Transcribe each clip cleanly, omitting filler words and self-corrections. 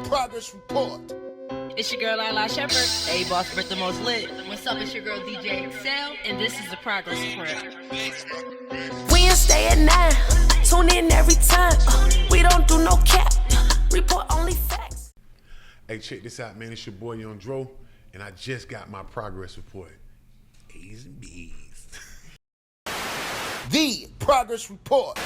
Progress Report. It's your girl, Lala Shepherd. Hey, boss, Brit the most lit. What's up? It's your girl, DJ Excel. And this is the Progress Report. Wednesday at 9. Tune in every time. We don't do no cap. Report only facts. Hey, check this out, man. It's your boy, Young Dro. And I just got my Progress Report. A's and B's. The Progress Report.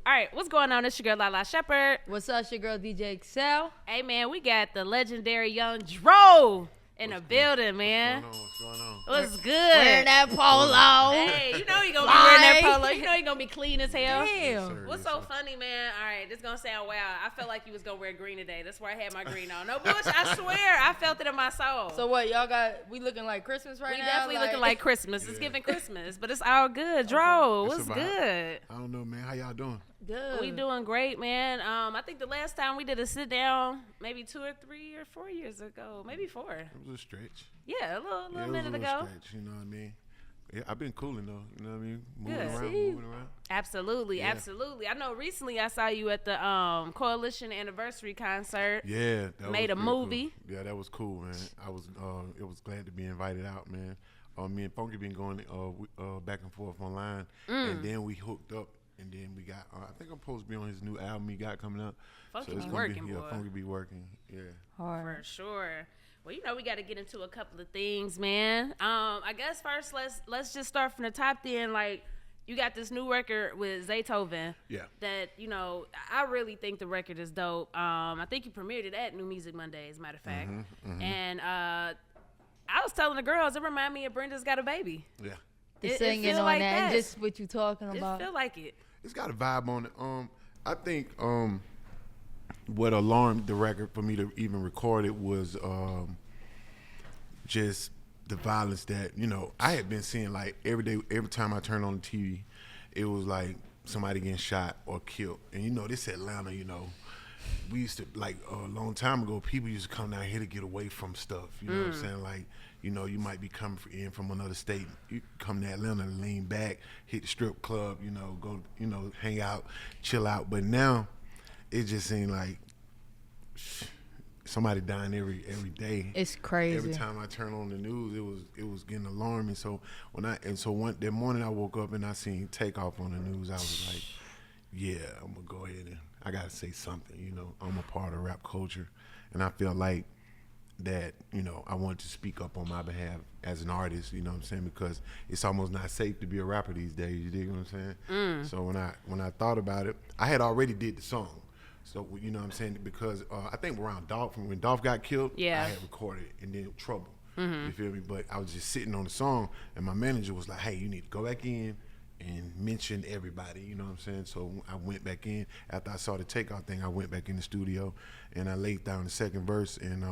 All right, what's going on? It's your girl, Lala Shepherd. What's up? It's your girl, DJ Excel. Hey, man, we got the legendary Young Dro in the building, man. What's going on? What's good? Wearing that polo. Hey, you know he gonna be wearing that polo. You know he gonna be clean as hell. Damn. What's so funny, man? All right, this gonna sound wild. I felt like you was gonna wear green today. That's why I had my green on. No bullshit. I swear, I felt it in my soul. So what, y'all we looking like Christmas right we now? definitely looking like Christmas. It's giving Christmas, but it's all good. Dro, what's good? I don't know, man. How y'all doing? Good. We doing great, man. I think the last time we did a sit down, maybe 2 or 3 or 4 years ago, maybe 4. It was a stretch. Yeah, a little It was minute a little ago. stretch, you know what I mean? Yeah, I've been cooling though. You know what I mean? Good. Moving around. Absolutely, Yeah. absolutely. I know recently I saw you at the Coalition anniversary concert. Yeah, that Made was a pretty movie. Cool. Yeah, that was cool, man. It was glad to be invited out, man. Me and Funky been going back and forth online, and then we hooked up, and then we got. I think I'm supposed to be on his new album he got coming up. Funky it's be gonna working, yeah, boy. Funky be working. Yeah. hard. For sure. Well, you know we got to get into a couple of things, man. I guess first let's just start from the top. Then, like, you got this new record with Zaytoven. Yeah. That, you know, I really think the record is dope. I think you premiered it at New Music Monday, as a matter of fact. And I was telling the girls, it reminded me of Brenda's Got a Baby. Yeah. The It singing feel on like that, and that. just what you talking It about. feel like it. It's got a vibe on it. I think what alarmed the record for me to even record it was just the violence that, you know, I had been seeing, like, every day, every time I turned on the TV, it was like somebody getting shot or killed. And, you know, this Atlanta, you know, we used to, like, a long time ago, people used to come down here to get away from stuff. You know what I'm saying? Like, you know, you might be coming in from another state. You come to Atlanta, lean back, hit the strip club, you know, go, you know, hang out, chill out. But now it just seemed like somebody dying every day. It's crazy. Every time I turn on the news, it was getting alarming. So that morning I woke up and I seen Takoeff on the news. I was like, yeah, I'm gonna go ahead and I gotta say something. You know, I'm a part of rap culture, and I feel like that, you know, I wanted to speak up on my behalf as an artist. You know what I'm saying? Because it's almost not safe to be a rapper these days. You dig what I'm saying? So when I thought about it, I had already did the song. So, you know what I'm saying? Because I think around Dolph, when Dolph got killed, Yeah. I had recorded it, and then Trouble. You feel me? But I was just sitting on the song, and my manager was like, hey, you need to go back in and mention everybody, you know what I'm saying? So I went back in. After I saw the Takeoff thing, I went back in the studio, and I laid down the second verse, and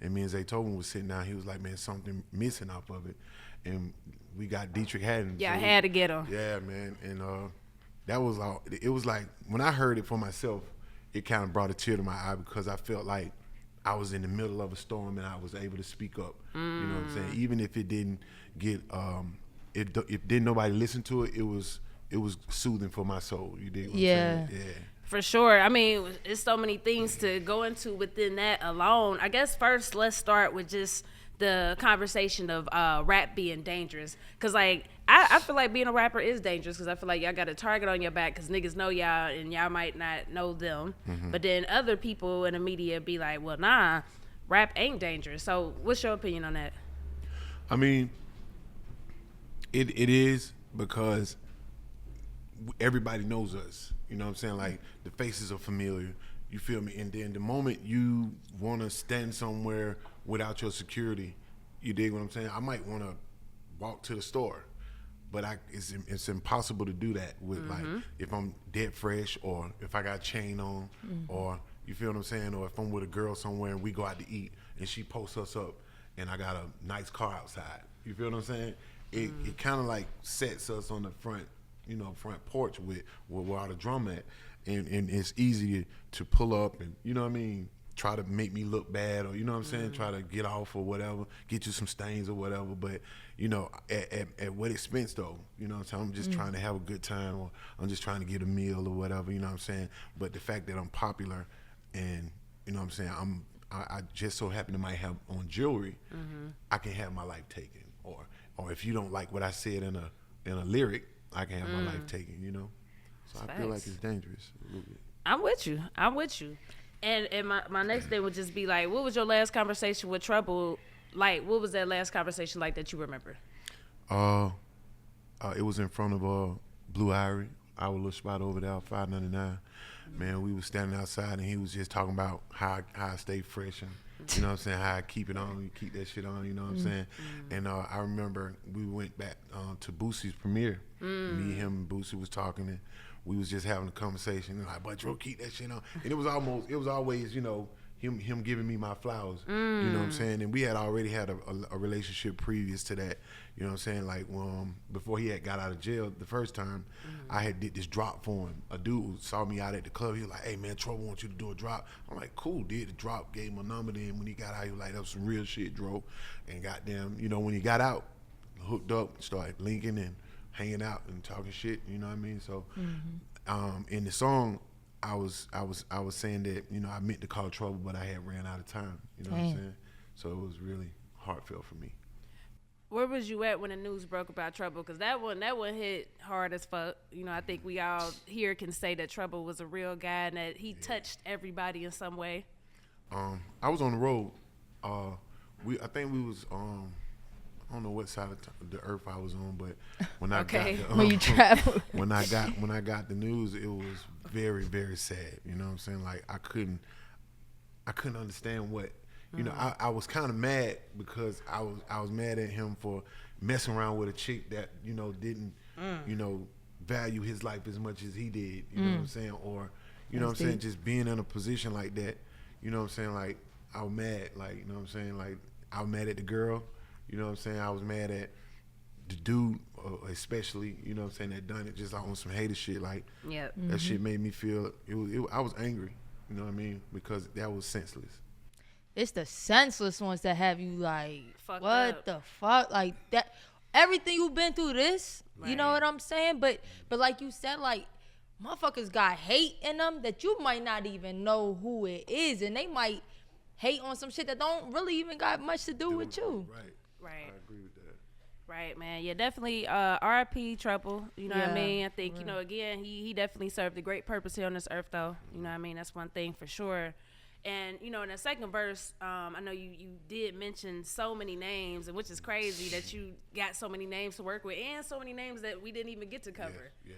me and Zaytoven was sitting down. He was like, man, something missing off of it. And we got Dietrich Haddon. Yeah, I So had to get him. yeah, man, and that was all. It was like when I heard it for myself, it kind of brought a tear to my eye because I felt like I was in the middle of a storm and I was able to speak up. You know what I'm saying? Even if it didn't get, if didn't nobody listen to it, it was soothing for my soul. You dig what I'm saying? Yeah. For sure. I mean, it's so many things to go into within that alone. I guess first let's start with just the conversation of rap being dangerous. Because, like, I feel like being a rapper is dangerous because I feel like y'all got a target on your back because niggas know y'all and y'all might not know them. But then other people in the media be like, well, nah, rap ain't dangerous. So what's your opinion on that? I mean, it is because everybody knows us. You know what I'm saying? Like, the faces are familiar. You feel me? And then the moment you want to stand somewhere without your security, you dig what I'm saying? I might want to walk to the store, but it's impossible to do that with like if I'm dead fresh or if I got a chain on or you feel what I'm saying? Or if I'm with a girl somewhere and we go out to eat and she posts us up and I got a nice car outside. You feel what I'm saying? It kind of like sets us on the front porch with where all the drum at. And it's easy to pull up and, you know what I mean, try to make me look bad or, you know what I'm saying, try to get off or whatever, get you some stains or whatever. But, you know, at what expense though? You know what I'm saying? I'm just trying to have a good time or I'm just trying to get a meal or whatever, you know what I'm saying? But the fact that I'm popular and you know what I'm saying, I just so happen to might have on jewelry, I can have my life taken, or if you don't like what I said in a lyric, I can have my life taken, you know. So I feel like it's dangerous a little bit. I'm with you. And my next thing would just be like, what was your last conversation with Trouble like? What was that last conversation like that you remember? It was in front of Blue Ivory, our little spot over there, 599. Man, we was standing outside and he was just talking about how I stay fresh and, you know what I'm saying, how I keep it on, you keep that shit on, you know what I'm saying? And I remember we went back to Boosie's premiere. Me, him, and Boosie was talking and we was just having a conversation. And like, but Dro, keep that shit on. And it was always, you know, him giving me my flowers, you know what I'm saying? And we had already had a relationship previous to that, you know what I'm saying? Like, before he had got out of jail the first time, I had did this drop for him. A dude saw me out at the club. He was like, hey, man, Trouble wants you to do a drop. I'm like, cool, did the drop, gave him a number. Then when he got out, he was like, that was some real shit, Dro. And goddamn, you know, when he got out, hooked up, started linking and hanging out and talking shit, you know what I mean? So in the song, I was saying that, you know, I meant to call Trouble, but I had ran out of time. You know what I'm saying? So it was really heartfelt for me. Where was you at when the news broke about Trouble? Because that one hit hard as fuck. You know, I think we all here can say that Trouble was a real guy and that he touched everybody in some way. I was on the road. I think we was I don't know what side of the earth I was on, but when I got when you travel, when I got the news, it was very, very sad. You know what I'm saying? Like I couldn't understand what, you know. I was kind of mad because I was mad at him for messing around with a chick that, you know, didn't you know, value his life as much as he did. You know what I'm saying? Or, you know what I'm saying, just being in a position like that. You know what I'm saying? Like I was mad. Like, you know what I'm saying? Like I was mad at the girl. You know what I'm saying? I was mad at the dude, especially, you know what I'm saying, that done it just like on some hater shit. Like, that shit made me feel, I was angry, you know what I mean? Because that was senseless. it's the senseless ones that have you like, Fucked what up. the fuck? Like that, everything you've been through this, you know what I'm saying? But like you said, like, motherfuckers got hate in them that you might not even know who it is. And they might hate on some shit that don't really even got much to do with you. Right. I agree with that. Right, man. Yeah, definitely R.I.P. Trouble. You know what I mean? I think, you know, again, he definitely served a great purpose here on this earth, though. You know what I mean? That's one thing for sure. And, you know, in the second verse, I know you did mention so many names, and which is crazy that you got so many names to work with and so many names that we didn't even get to cover. Yes.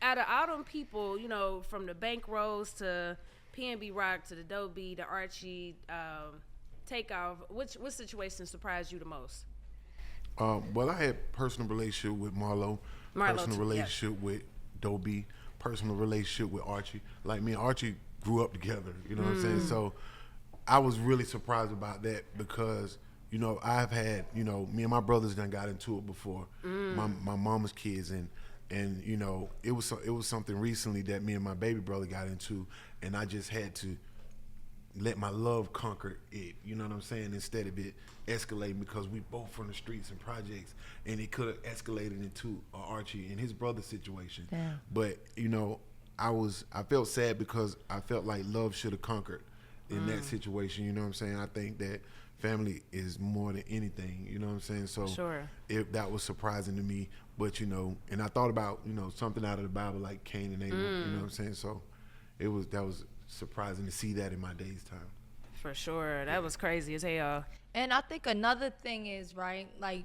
Out of all them people, you know, from the Bankrolls to PNB Rock to the Doe B to Archie, Takeoff, which situation surprised you the most? Well, I had personal relationship with Marlo personal too, relationship with Doe B, personal relationship with Archie. Like me and Archie grew up together, you know what I'm saying? So I was really surprised about that because, you know, I've had, you know, me and my brothers done got into it before, my mama's kids, and you know, it was something recently that me and my baby brother got into, and I just had to let my love conquer it, you know what I'm saying, instead of it escalating, because we both from the streets and projects, and it could have escalated into Archie and his brother situation. Damn. But, you know, I felt sad because I felt like love should have conquered in that situation, you know what I'm saying? I think that family is more than anything, you know what I'm saying? So that was surprising to me, but, you know, and I thought about, you know, something out of the Bible like Cain and Abel, you know what I'm saying? So that was surprising to see that in my day's time. For sure. That was crazy as hell. And I think another thing is, right, like,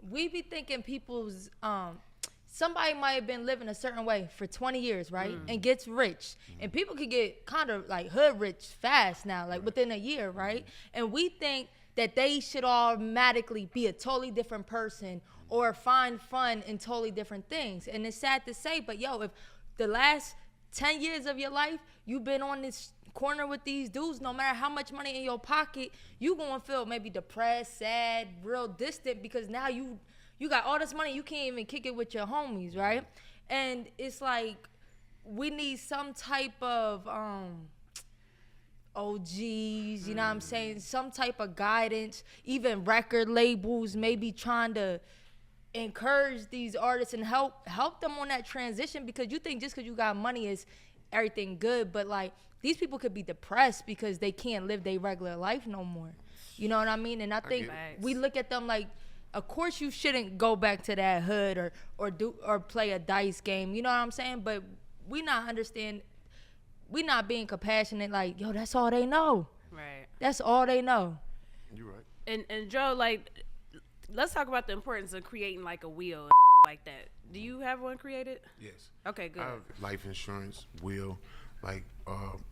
we be thinking people's, somebody might have been living a certain way for 20 years, right, and gets rich. And people could get kind of, like, hood rich fast now, like, within a year, right? And we think that they should automatically be a totally different person or find fun in totally different things. And it's sad to say, but, yo, if the last 10 years of your life, you've been on this corner with these dudes, no matter how much money in your pocket, you gonna feel maybe depressed, sad, real distant, because now you got all this money, you can't even kick it with your homies, right? And it's like, we need some type of OGs, you know what I'm saying? Some type of guidance, even record labels, maybe trying to encourage these artists and help them on that transition, because you think just because you got money is everything good, but like, these people could be depressed because they can't live their regular life no more. You know what I mean? And I think we look at them like, of course you shouldn't go back to that hood or play a dice game. You know what I'm saying? But we not being compassionate. Like, yo, that's all they know. Right. That's all they know. You're right. And Joe, like, let's talk about the importance of creating like a will like that. Do you have one created? Yes. Okay, good. I have life insurance, will, like,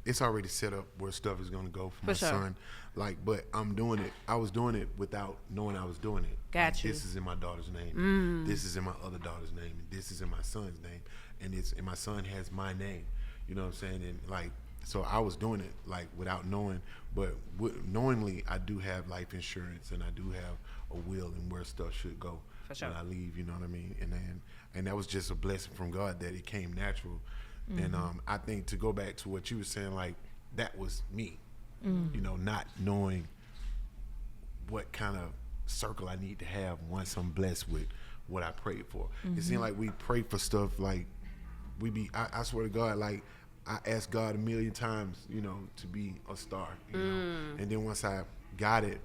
it's already set up where stuff is gonna go for my son. Like, but I'm doing it. I was doing it without knowing I was doing it. Got Like, you. This is in my daughter's name. This is in my other daughter's name. And this is in my son's name. And my son has my name. You know what I'm saying? And like, so I was doing it like without knowing, but knowingly, I do have life insurance and I do have a will and where stuff should go For sure. when I leave. You know what I mean? And that was just a blessing from God that it came natural. And I think to go back to what you were saying, like, that was me. You know, not knowing what kind of circle I need to have once I'm blessed with what I prayed for. It seemed like we pray for stuff like I swear to God, like, I asked God a million times, you know, to be a star, you know. And then once I got it,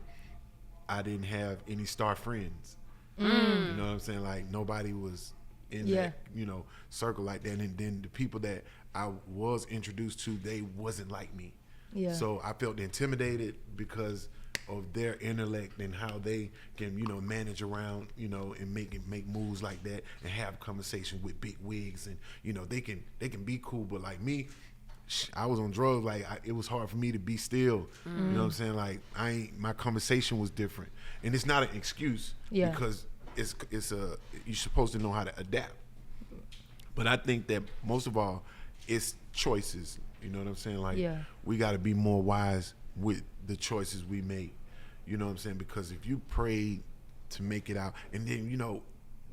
I didn't have any star friends. You know what I'm saying? Like, nobody was in that, you know, circle like that. And then the people that I was introduced to, they wasn't like me. Yeah. So I felt intimidated because of their intellect and how they can, you know, manage around, you know, and make moves like that and have conversation with big wigs, and, you know, they can be cool, but like me, I was on drugs. Like, it was hard for me to be still. You know what I'm saying? Like, my conversation was different, and it's not an excuse because you're supposed to know how to adapt. But I think that most of all, it's choices. You know what I'm saying? Like, we got to be more wise with the choices we make. You know what I'm saying? Because if you pray to make it out, and then, you know,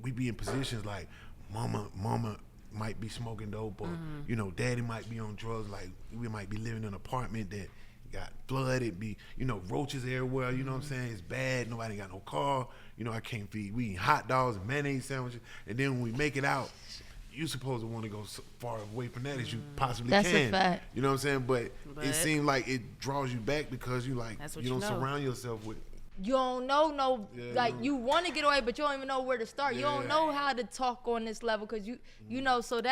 we be in positions like mama might be smoking dope, or you know, daddy might be on drugs. Like, we might be living in an apartment that got flooded, be, you know, roaches everywhere. You know what I'm saying? It's bad. Nobody got no car. You know, I can't feed. We eating hot dogs and mayonnaise sandwiches, and then when we make it out, you supposed to want to go so far away from that as you possibly That's can. a fact. You know what I'm saying? But it seems like it draws you back because you don't surround yourself with. You don't know like, you want to get away, but you don't even know where to start. You don't know how to talk on this level because you know, so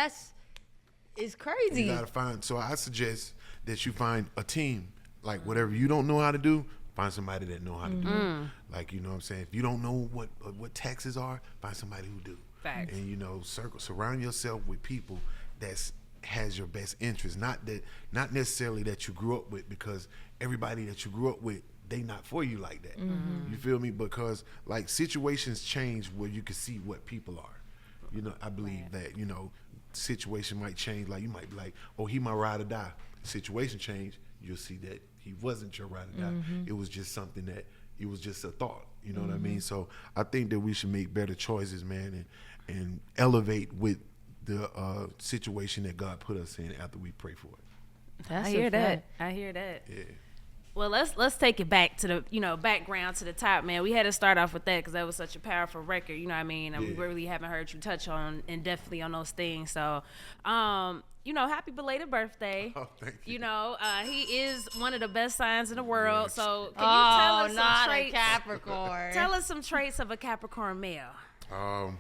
it's crazy. You gotta find. So I suggest that you find a team. Like, whatever you don't know how to do, find somebody that know how to do it. Like, you know what I'm saying? If you don't know what taxes are, find somebody who do. Facts. And, you know, surround yourself with people that has your best interest. Not necessarily that you grew up with, because everybody that you grew up with, they not for you like that. You feel me? Because, like, situations change where you can see what people are. You know, I believe that, you know, situation might change. Like, you might be like, oh, he my ride or die. Situation change, you'll see that he wasn't your ride or die. It was just something that, it was just a thought. You know what I mean? So I think that we should make better choices, man, and elevate with the situation that God put us in after we pray for it. I hear that. Yeah. Well, let's take it back to the, you know, background to the top, man. We had to start off with that because that was such a powerful record, you know what I mean? And we really haven't heard you touch on and definitely on those things. So, you know, happy belated birthday. Oh, thank you. You know, he is one of the best signs in the world. So, can you tell Oh, us some not a traits? Capricorn. Tell us some traits of a Capricorn male. I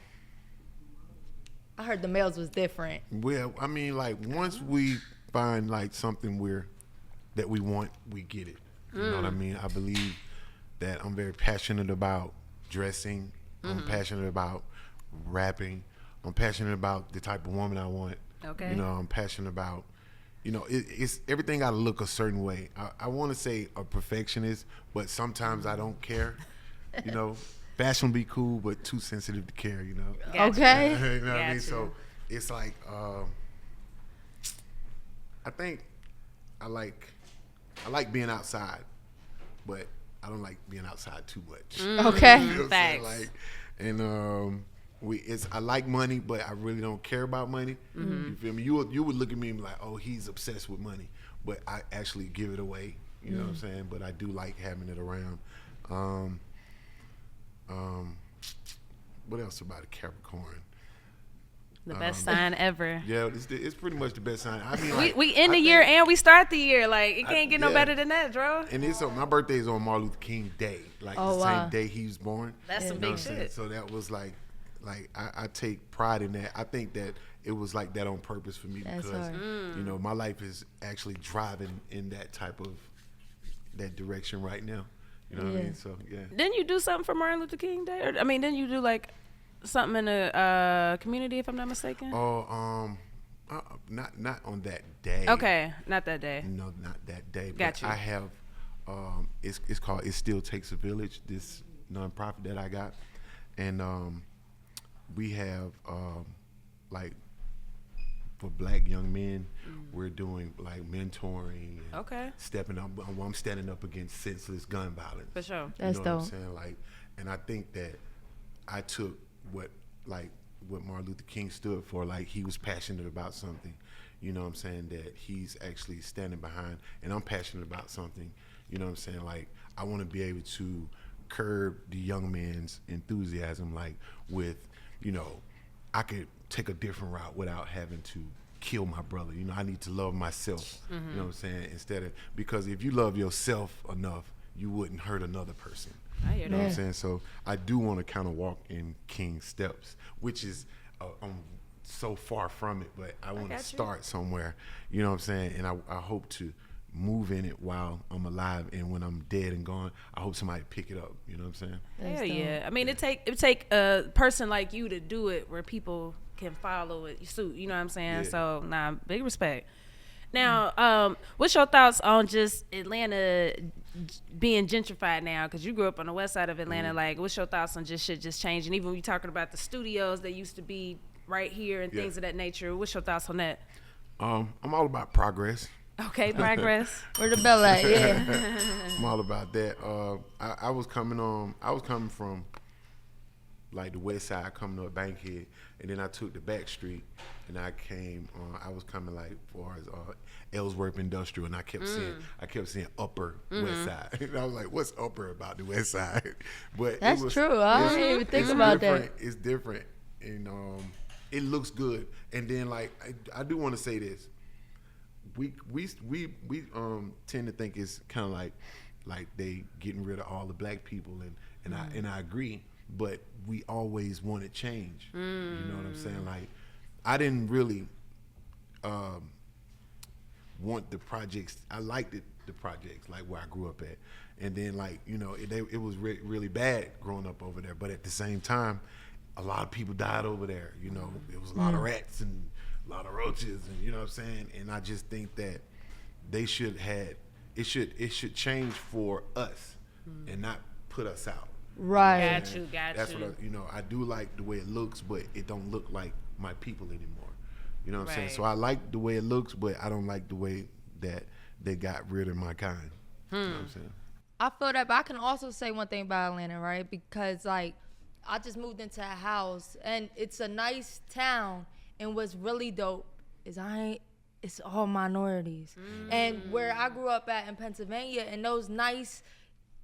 heard the males was different. Well, I mean, like, once we find like something that we want, we get it. You know what I mean? I believe that I'm very passionate about dressing. I'm passionate about rapping. I'm passionate about the type of woman I want. Okay. You know, I'm passionate about, you know, it's everything got to look a certain way. I want to say a perfectionist, but sometimes I don't care. You know, fashion be cool, but too sensitive to care, you know. Gotcha. Okay. You know what I mean? Gotcha. So it's like, I think I like being outside, but I don't like being outside too much. Okay. You know what I'm saying? Facts. Like, and I like money, but I really don't care about money. You feel me? You would look at me and be like, oh, he's obsessed with money, but I actually give it away. You know what I'm saying? But I do like having it around. What else about a Capricorn? The best sign ever. Yeah, it's pretty much the best sign. I mean, We end the year and we start the year. Like, it can't get no yeah. better than that, Dro. And it's my birthday is on Martin Luther King Day, like the same day he was born. That's some You know big what I'm saying? shit. So that was like I take pride in that. I think that it was like that on purpose for me because you know my life is actually driving in that type of that direction right now. You know what I mean? So yeah. Didn't you do something for Martin Luther King Day? Or, I mean, didn't you do like something in the community, if I'm not mistaken? Oh, not on that day. Okay, not that day. No, not that day. Got But you. I have it's called It Still Takes a Village, this nonprofit that I got. And we have like for black young men, we're doing like mentoring and Okay. stepping up. I'm standing up against senseless gun violence. For sure. That's you know dope. what I'm saying? Like, and I think that I took what Martin Luther King stood for. Like, he was passionate about something, you know what I'm saying, that he's actually standing behind. And I'm passionate about something, you know what I'm saying? Like, I want to be able to curb the young man's enthusiasm, like with, you know, I could take a different route without having to kill my brother. You know, I need to love myself, you know what I'm saying? Instead of, because if you love yourself enough, you wouldn't hurt another person. I hear You know what I'm that. saying? So I do want to kind of walk in King's steps, which is I'm so far from it, but I want to got you. start somewhere. You know what I'm saying? And I hope to move in it while I'm alive, and when I'm dead and gone, I hope somebody pick it up. You know what I'm saying? Hell yeah. I mean, it take a person like you to do it where people can follow it suit. You know what I'm saying? Yeah. So, big respect. Now, what's your thoughts on just Atlanta being gentrified now? Because you grew up on the west side of Atlanta. Like, what's your thoughts on just shit just changing? Even when you talking about the studios that used to be right here and Yeah. things of that nature. What's your thoughts on that? I'm all about progress. Okay, progress. Where the bell at? Yeah. I'm all about that. I was coming from like the west side, coming up Bankhead, and then I took the back street, and I came. I was coming like far as Ellsworth Industrial, and I kept seeing Upper West Side. And I was like, what's Upper about the West Side? But That's true. I didn't even think it's about different. that. It's different, and it looks good. And then like I do want to say this. We tend to think it's kind of like they getting rid of all the black people, and I agree, but we always wanted change. You know what I'm saying? Like, I didn't really want the projects. I liked the projects, like where I grew up at, and then like, you know, it was really bad growing up over there. But at the same time, a lot of people died over there. You know, it was a lot of rats and a lot of roaches, and you know what I'm saying. And I just think that they should it should change for us and not put us out. Right. Got you. That's what I do like the way it looks, but it don't look like my people anymore. You know what I'm saying? Right. So I like the way it looks, but I don't like the way that they got rid of my kind. You know what I'm saying? I feel that, but I can also say one thing about Atlanta, right? Because like, I just moved into a house, and it's a nice town. And what's really dope is it's all minorities. And where I grew up at in Pennsylvania, in those nice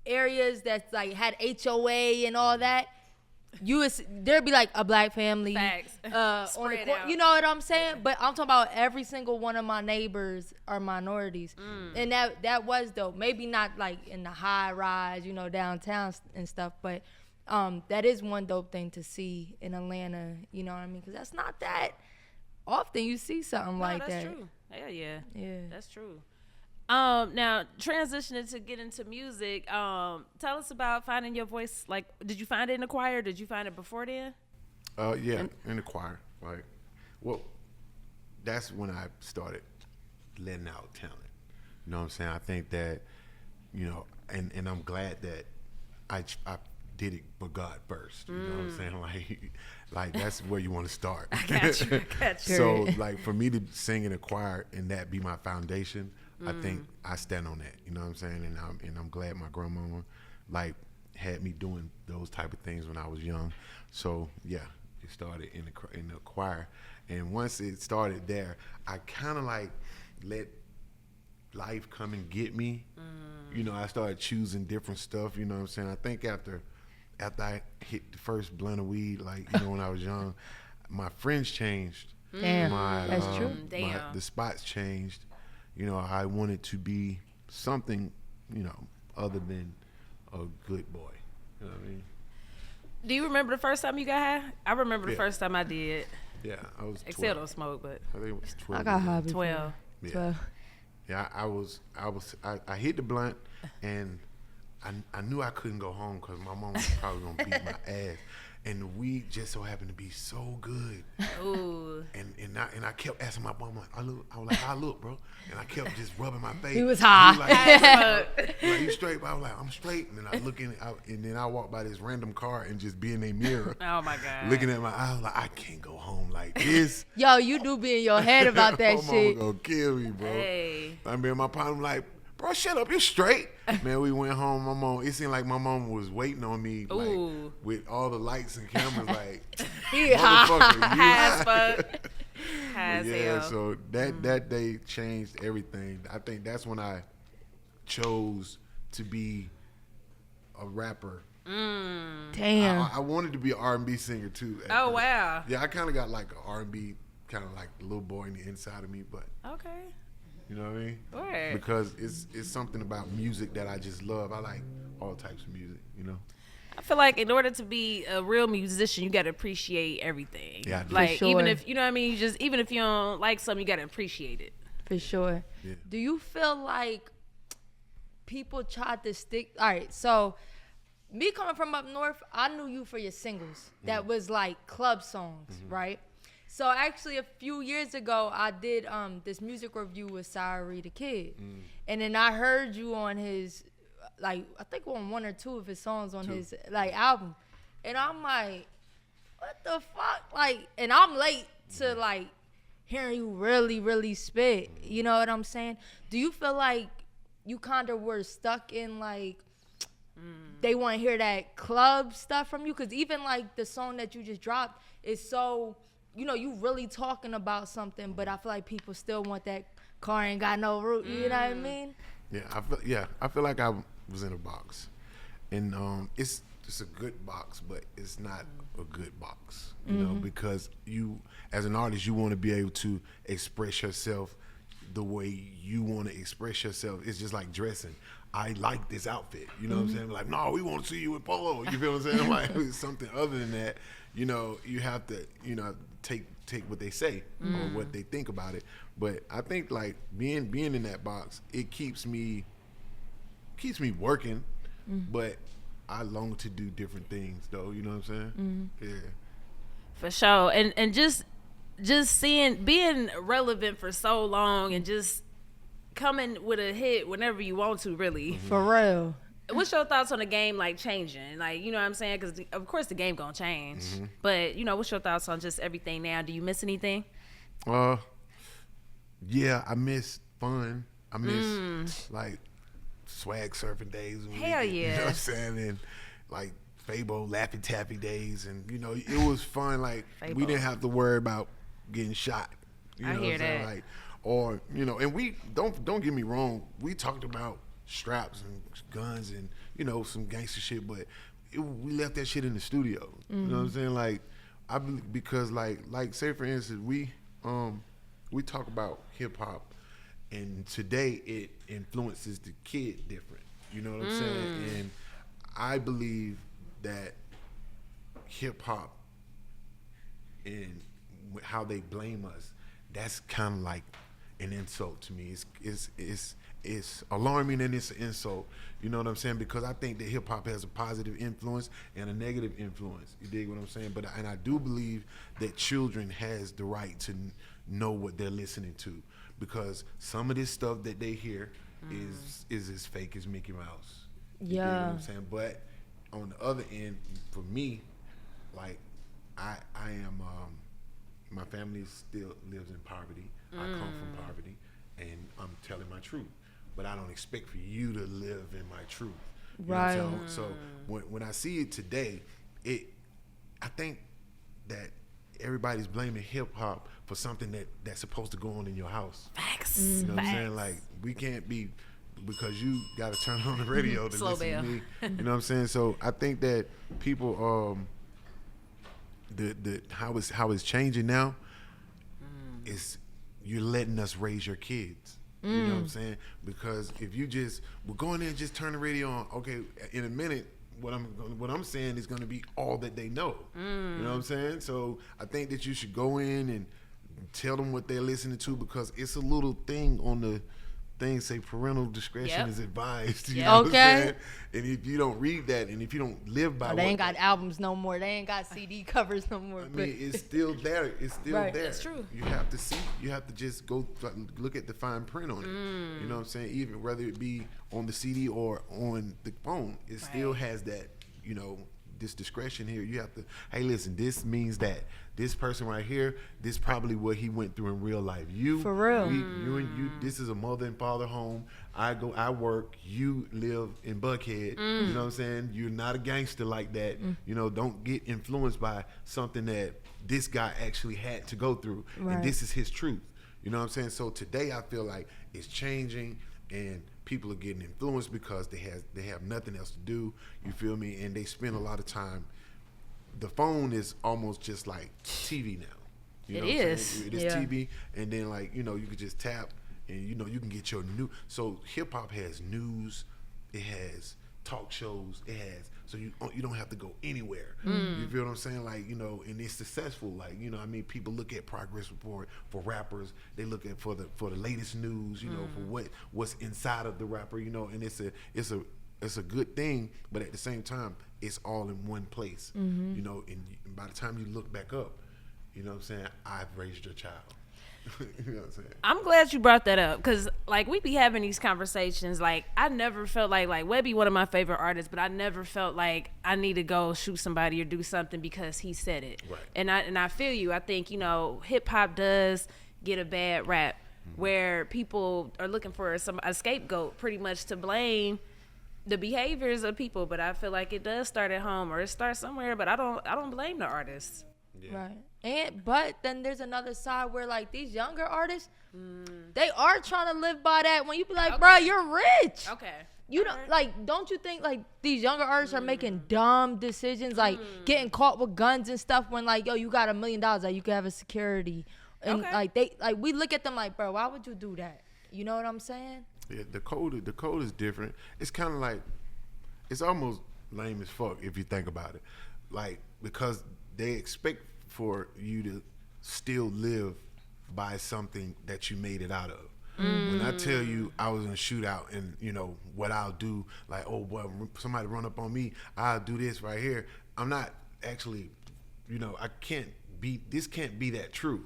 areas that like had HOA and all that, there'd be like a black family Facts. on the Spread corner. out. You know what I'm saying? But I'm talking about every single one of my neighbors are minorities. And that was dope. Maybe not like in the high rise, you know, downtown and stuff, but that is one dope thing to see in Atlanta, you know what I mean? Because that's not that often you see something like that's that. true. Hell yeah. Yeah. That's true. Now transitioning to get into music, tell us about finding your voice. Like, did you find it in the choir? Did you find it before then? Yeah, in the choir. Like, well, that's when I started letting out talent. You know what I'm saying? I think that, you know, and I'm glad that I did it for God first. You know what I'm saying? Like that's where you want to start. I got you. So like for me to sing in a choir and that be my foundation, I think I stand on that. You know what I'm saying? And I'm glad my grandmama like had me doing those type of things when I was young. So yeah, it started in the choir, and once it started there, I kind of like let life come and get me. You know, I started choosing different stuff. You know what I'm saying? I think after I hit the first blunt of weed, like, you know, when I was young, my friends changed. Damn, that's true. Damn. The spots changed. You know, I wanted to be something, you know, other than a good boy. You know what I mean? Do you remember the first time you got high? I remember the first time I did. Yeah, I was 12. Excel don't smoke, but I think it was 12. I got high before. 12. Yeah. 12. Yeah, I hit the blunt, and I knew I couldn't go home because my mom was probably going to beat my ass. And the weed just so happened to be so good. Ooh. And I kept asking my mom, like, I was like, how I look, bro? And I kept just rubbing my face. He was high. Like, you straight? But I was like, I'm straight. And then I look in, and then I walk by this random car and just be in a mirror. Oh my God. Looking at my eyes, like, I can't go home like this. Yo, you do be in your head about that my shit. mama gonna kill me, bro. Hey. I mean, my partner like, bro, shut up, you're straight. Man, we went home. My mom, it seemed like my mom was waiting on me, like, Ooh. with all the lights and cameras, like, He high. motherfucker, you High as high. fuck. High as Yeah, hell. so that day changed everything. I think that's when I chose to be a rapper. Damn. I wanted to be an R&B singer too. at Oh, first. wow. Yeah, I kind of got like an R&B, kind of like the little boy in the inside of me, but Okay. you know what I mean? Word. Because it's something about music that I just love. I like all types of music, you know? I feel like in order to be a real musician, you got to appreciate everything. Yeah, I do. Like, For sure. even if, you know what I mean? Even if you don't like something, you got to appreciate it. For sure. Yeah. Do you feel like people tried to stick? All right, so me coming from up north, I knew you for your singles. That was like club songs, right? So actually, a few years ago, I did this music review with Sorry the Kid, and then I heard you on his, like, I think on one or two of his songs on his like album, and I'm like, what the fuck? Like, and I'm late to like hearing you really spit. You know what I'm saying? Do you feel like you kind of were stuck in like they want to hear that club stuff from you? Because even like the song that you just dropped is so, you know, you really talking about something, but I feel like people still want that car ain't got no roof. You know what I mean? Yeah, I feel like I was in a box, and it's a good box, but it's not a good box, you know, because you, as an artist, you want to be able to express yourself the way you want to express yourself. It's just like dressing. I like this outfit, you know what I'm saying? Like, no, we want to see you in polo. You feel what I'm saying? I'm like, it's something other than that. You know, you have to, you know, take what they say or what they think about it. But I think like being in that box, it keeps me working, but I long to do different things though, you know what I'm saying? Yeah. For sure. And just being relevant for so long and just coming with a hit whenever you want to, really. For real. What's your thoughts on the game, like, changing? Like, you know what I'm saying? Because, of course, the game gonna change. But, you know, what's your thoughts on just everything now? Do you miss anything? Yeah, I miss fun. I miss like swag surfing days. Hell You know yeah. what I'm saying? And like Fabo Laffy Taffy days, and you know it was fun. Like we Fabo. didn't have to worry about getting shot. You I know hear what I'm saying? that. Like, or you know, and we don't get me wrong. We talked about straps and guns and you know some gangster shit, but we left that shit in the studio. You know what I'm saying? Like because like say for instance we talk about hip hop, and today it influences the kid different. You know what I'm saying? And I believe that hip hop and how they blame us, that's kind of like an insult to me. It's alarming and it's an insult. You know what I'm saying? Because I think that hip hop has a positive influence and a negative influence. You dig what I'm saying? But I do believe that children has the right to know what they're listening to, because some of this stuff that they hear is as fake as Micky Mouse. You dig what I'm saying? But on the other end, for me, like I am my family still lives in poverty. I come from poverty, and I'm telling my truth. But I don't expect for you to live in my truth. You know what I'm saying? So when I see it today, I think that everybody's blaming hip hop for something that's supposed to go on in your house. Facts. You know what I'm saying? Like we can't be, because you got to turn on the radio to Slow listen bell. to me. You know what I'm saying? So I think that people the how it's changing now is you're letting us raise your kids. You know what I'm saying? Because if you just go in there and just turn the radio on, okay, in a minute, what I'm saying is going to be all that they know. You know what I'm saying? So I think that you should go in and tell them what they're listening to, because it's a little thing on the thing say parental discretion is advised. You know what I'm saying? And if you don't read that, and if you don't live by they ain't got albums no more. They ain't got CD covers no more. I mean, it's still there. It's still there. That's true. You have to see. You have to just go look at the fine print on it. You know what I'm saying? Even whether it be on the CD or on the phone, it still has that, you know, this discretion here. You have to, hey, listen, this means that this person right here, this probably what he went through in real life. You, for real. You and you, this is a mother and father home. I work, you live in Buckhead. You know what I'm saying? You're not a gangster like that. You know, don't get influenced by something that this guy actually had to go through. Right. And this is his truth. You know what I'm saying? So today I feel like it's changing, and people are getting influenced because they have nothing else to do. You feel me? And they spend a lot of time. The phone is almost just like TV now. You know It what I'm is. saying? It is TV, and then, like, you know, you could just tap, and you know you can get your new. So hip hop has news, it has talk shows, it has, so you don't have to go anywhere. You feel what I'm saying? Like, you know, and it's successful. Like, you know, I mean, people look at progress report for rappers. They look at for the latest news. You know, for what's inside of the rapper. You know, and it's a good thing, but at the same time, it's all in one place. You know, and by the time you look back up, you know what I'm saying, I've raised your child. You know what I'm saying? I'm glad you brought that up, because like we be having these conversations. Like I never felt like Webby one of my favorite artists, but I never felt like I need to go shoot somebody or do something because he said it. Right. And I feel you. I think, you know, hip hop does get a bad rap where people are looking for a scapegoat pretty much to blame the behaviors of people, but I feel like it does start at home or it starts somewhere, but I don't blame the artists. Yeah. Right. But then there's another side where, like, these younger artists, they are trying to live by that. When you be like, bro, you're rich. Okay. You don't like. Don't you think like these younger artists are making dumb decisions, like getting caught with guns and stuff? When like, yo, you got $1 million, like you can have a security, and like we look at them like, bro, why would you do that? You know what I'm saying? Yeah, the code is different. It's kind of like, it's almost lame as fuck if you think about it, like, because they expect for you to still live by something that you made it out of. When I tell you I was in a shootout, and you know what I'll do, like, oh boy, somebody run up on me, I'll do this right here. I'm not actually, you know, this can't be that true.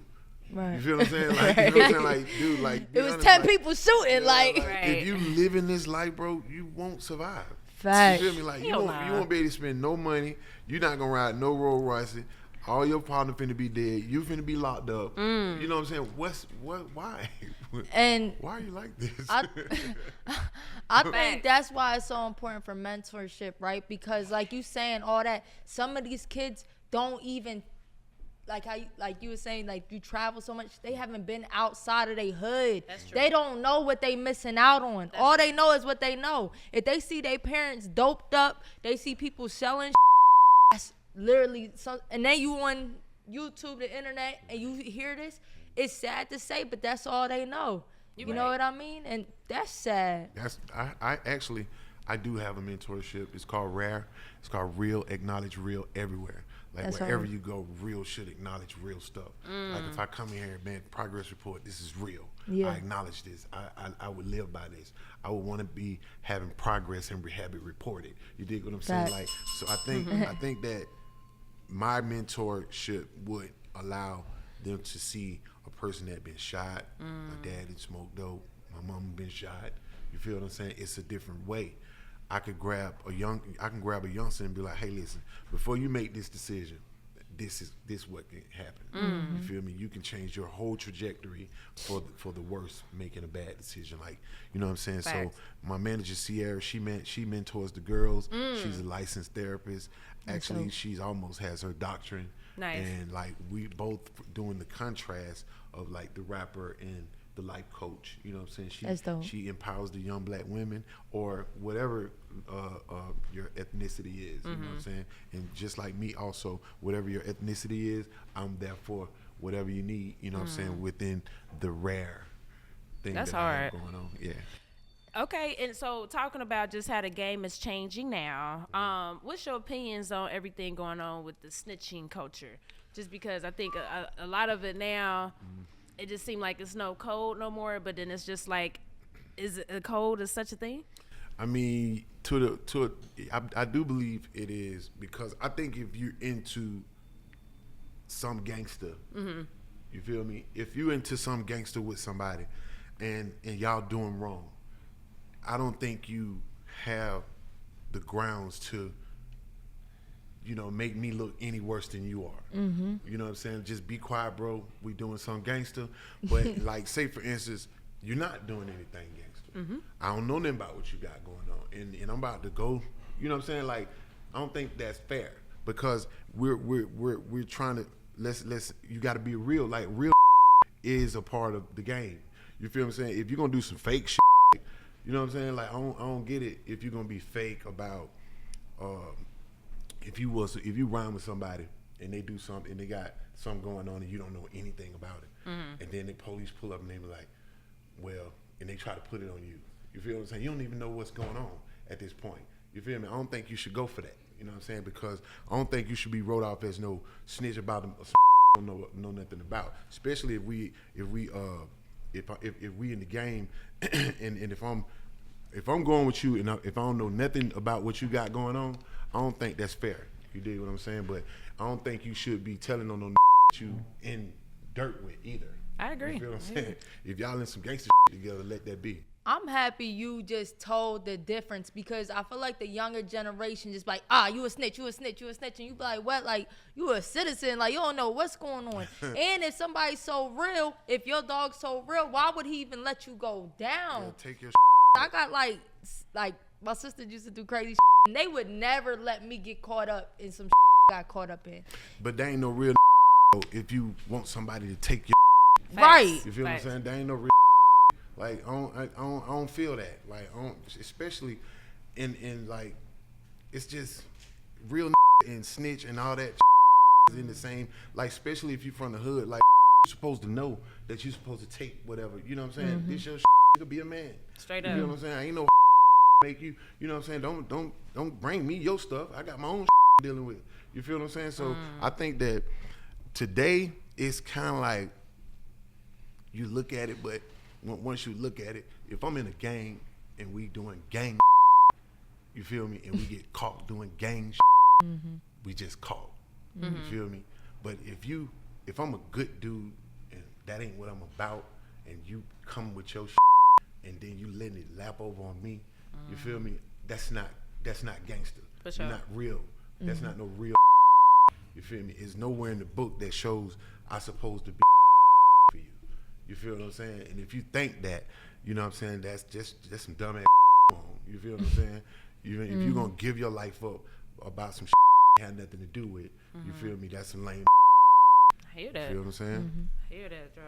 Right. You feel what I'm saying? Like, you know what I'm saying? Like, dude, like, It was honest, 10 like, people shooting, like. if you live in this life, bro, you won't survive. Facts. You feel me? Like, you won't be able to spend no money. You're not gonna ride no Rolls Royces. All your partner finna be dead. You finna be locked up. You know what I'm saying? Why? And why are you like this? I think that's why it's so important for mentorship, right? Because like you saying all that, some of these kids don't even, like how you were saying, like you travel so much, they haven't been outside of their hood. That's true. They don't know what they missing out on. All they know is what they know. If they see their parents doped up, they see people selling that's literally so, and then you on YouTube, the internet, and you hear this, it's sad to say, but that's all they know. You know what I mean? And that's sad. I do have a mentorship. It's called RARE. It's called Real Acknowledge Real Everywhere. Like, That's wherever right. you go, real should acknowledge real stuff. Like, if I come in here, man, progress report, this is real. Yeah. I acknowledge this. I would live by this. I would want to be having progress and have it reported. You dig what I'm saying? Facts. Like, so I think that my mentorship would allow them to see a person that been shot. My dad had smoked dope. My mom been shot. You feel what I'm saying? It's a different way. I can grab a youngster and be like, hey, listen, before you make this decision, this what can happen. You feel me? You can change your whole trajectory for the worst, making a bad decision. Like, you know what I'm saying? Facts. So my manager Sierra, she mentors the girls. She's a licensed therapist. Actually, she's almost has her doctrine. Nice. And like we both doing the contrast of like the rapper and the life coach. You know what I'm saying? That's dope. She empowers the young black women or whatever your ethnicity is. You know what I'm saying? And just like me, also whatever your ethnicity is, I'm there for whatever you need. You know what I'm saying? Within the rare thing That's that I have hard. going on. Yeah. Okay, and so talking about just how the game is changing now, what's your opinions on everything going on with the snitching culture? Just because I think a lot of it now, it just seems like it's no code no more, but then it's just like, is it a code is such a thing? I mean, I do believe it is, because I think if you're into some gangster, you feel me? If you're into some gangster with somebody, and y'all doing wrong, I don't think you have the grounds to, you know, make me look any worse than you are. You know what I'm saying? Just be quiet, bro. We doing some gangster. But like, say for instance, you're not doing anything gangster. I don't know nothing about what you got going on, and I'm about to go. You know what I'm saying? Like, I don't think that's fair, because we're trying to let's you got to be real. Like, real is a part of the game. You feel what I'm saying? If you're gonna do some fake shit, you know what I'm saying? Like, I don't get it if you're gonna be fake about if you rhyme with somebody and they do something and they got something going on and you don't know anything about it, and then the police pull up and they be like, well, and they try to put it on you. You feel what I'm saying? You don't even know what's going on at this point. You feel me? I don't think you should go for that. You know what I'm saying? Because I don't think you should be wrote off as no snitch about them. Don't know nothing about. Especially if we in the game, and if I'm going with you and if I don't know nothing about what you got going on, I don't think that's fair. You dig what I'm saying? But I don't think you should be telling on no that you in dirt with either. I agree. You feel what I'm saying? If y'all in some gangster together, let that be. I'm happy you just told the difference, because I feel like the younger generation just like, you a snitch, and you be like, what? Like, you a citizen, like, you don't know what's going on. And if somebody's so real, if your dog's so real, why would he even let you go down? Yeah, take your I got like my sister used to do crazy and they would never let me get caught up in some got caught up in. But they ain't no real if you want somebody to take your Right. You feel what I'm saying? They ain't no real like I don't feel that. Like especially in like, it's just real and snitch and all that is in the same, like, especially if you from the hood, like, you're supposed to know that you're supposed to take whatever, you know what I'm saying? This your you could be a man. Straight You up. know what I'm saying? I ain't no make you, you know what I'm saying? Don't bring me your stuff. I got my own dealing with. You feel what I'm saying? So I think that today it's kind of like you look at it, but once you look at it, if I'm in a gang and we doing gang, you feel me, and we get caught doing gang, we just caught. You feel me? But if I'm a good dude and that ain't what I'm about, and you come with your and then you letting it lap over on me, you feel me? That's not gangster. For sure. You're not real. That's not no real. You feel me? It's nowhere in the book that shows I supposed to be for you. You feel what I'm saying? And if you think that, you know what I'm saying, that's some dumb ass on. You feel what I'm saying? If you're gonna give your life up about some you had nothing to do with, you feel me? That's some lame. I hear that. You feel what I'm saying? I hear that, Dro.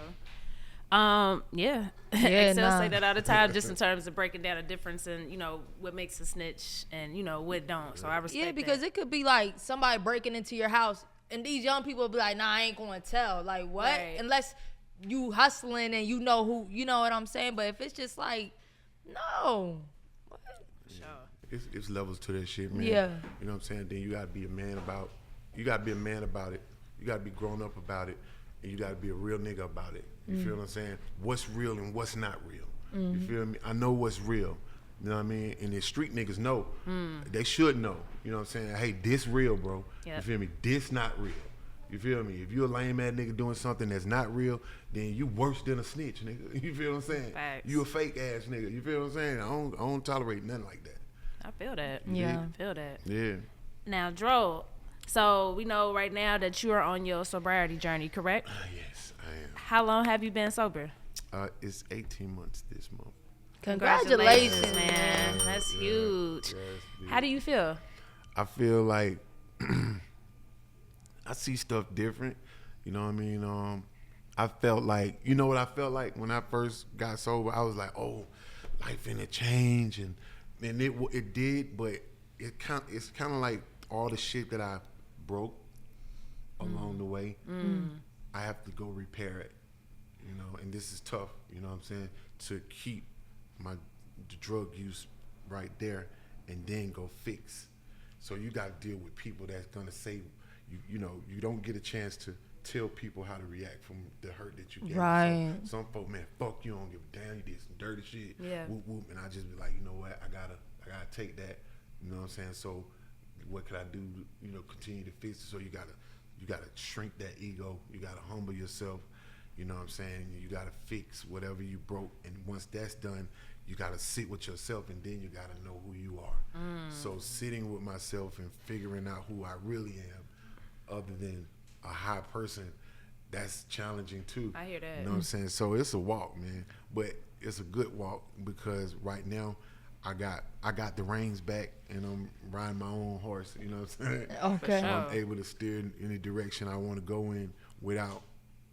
Yeah. Excel say that all the time, just in terms of breaking down a difference in, you know, what makes a snitch and, you know, what don't. So I respect Yeah, because it could be like somebody breaking into your house and these young people be like, nah, I ain't gonna tell. Like, what? Right. Unless you hustling and you know who, you know what I'm saying? But if it's just like, no. What? Sure. It's levels to that shit, man. Yeah. You know what I'm saying? Then you gotta be a man about it. You gotta be grown up about it. And you gotta be a real nigga about it. You feel what I'm saying? What's real and what's not real. You feel me? I know what's real. You know what I mean? And the street niggas know. They should know. You know what I'm saying? Hey, this real, bro. Yep. You feel me? This not real. You feel me? If you a lame ass nigga doing something that's not real, then you worse than a snitch, nigga. You feel what I'm saying? Facts. You a fake ass nigga. You feel what I'm saying? I don't tolerate nothing like that. I feel that. Yeah. I feel that. Yeah. Now, Dro, so we know right now that you are on your sobriety journey, correct? Yes, I am. How long have you been sober? It's 18 months this month. Congratulations, man. That's huge. Yes, How do you feel? I feel like I see stuff different. You know what I mean? I felt like, you know what I felt like when I first got sober? I was like, oh, life finna change, and it did, but it's kind of like all the shit that I broke along the way. I have to go repair it, you know, and this is tough, you know what I'm saying, to keep my drug use right there and then go fix. So you got to deal with people that's gonna say, you know, you don't get a chance to tell people how to react from the hurt that you get. Right. So some folk, man, fuck you, don't give a damn, you did some dirty shit. Yeah. Whoop whoop, and I just be like, you know what, I gotta take that. You know what I'm saying? So what could I do to, you know, continue to fix it? So you gotta shrink that ego. You gotta humble yourself. You know what I'm saying? You gotta fix whatever you broke, and once that's done, you gotta sit with yourself, and then you gotta know who you are. So sitting with myself and figuring out who I really am, other than a high person, that's challenging too. I hear that. You know what I'm saying? So it's a walk, man, but it's a good walk because right now I got the reins back and I'm riding my own horse. You know what I'm saying? Okay. So I'm able to steer in any direction I want to go in without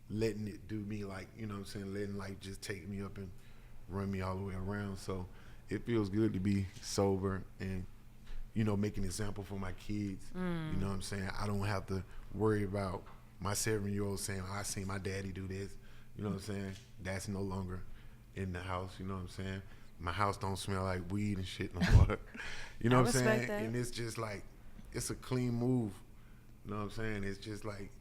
letting it do me, like, you know what I'm saying, letting life just take me up and run me all the way around. So it feels good to be sober and, you know, make an example for my kids. You know what I'm saying? I don't have to worry about my 7-year-old saying, oh, I seen my daddy do this. You know what I'm saying? That's no longer in the house. You know what I'm saying? My house don't smell like weed and shit no more. You know what I'm saying? respect that. And it's just like, it's a clean move. You know what I'm saying? It's just like,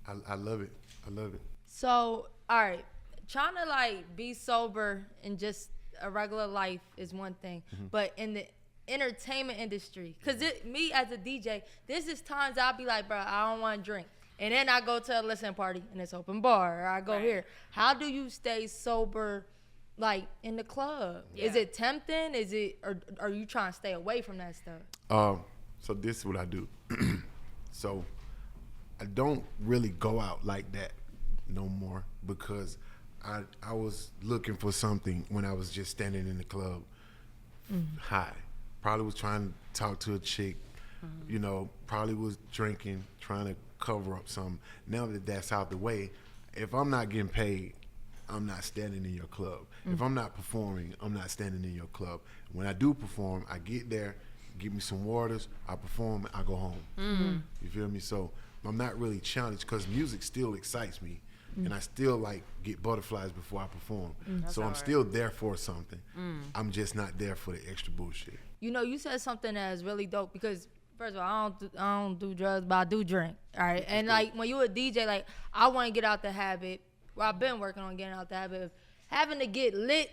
I love it. I love it. So, all right, trying to like be sober in just a regular life is one thing, but in the entertainment industry, because me as a DJ, this is times I'll be like, bro, I don't want to drink. And then I go to a listening party and it's open bar, or I go here. How do you stay sober, like, in the club? Yeah. Is it tempting? Or are you trying to stay away from that stuff? So this is what I do. So I don't really go out like that no more because I was looking for something when I was just standing in the club high. Probably was trying to talk to a chick, you know, probably was drinking, trying to cover up something. Now that that's out the way, if I'm not getting paid, I'm not standing in your club. If I'm not performing, I'm not standing in your club. When I do perform, I get there, give me some waters, I perform, I go home. You feel me? So I'm not really challenged because music still excites me. And I still like get butterflies before I perform. So I'm still there for something. I'm just not there for the extra bullshit. You know, you said something that is really dope because, first of all, I don't do drugs, but I do drink. All right, and like when you a DJ, like I want to get out the habit. Well, I've been working on getting out the habit of having to get lit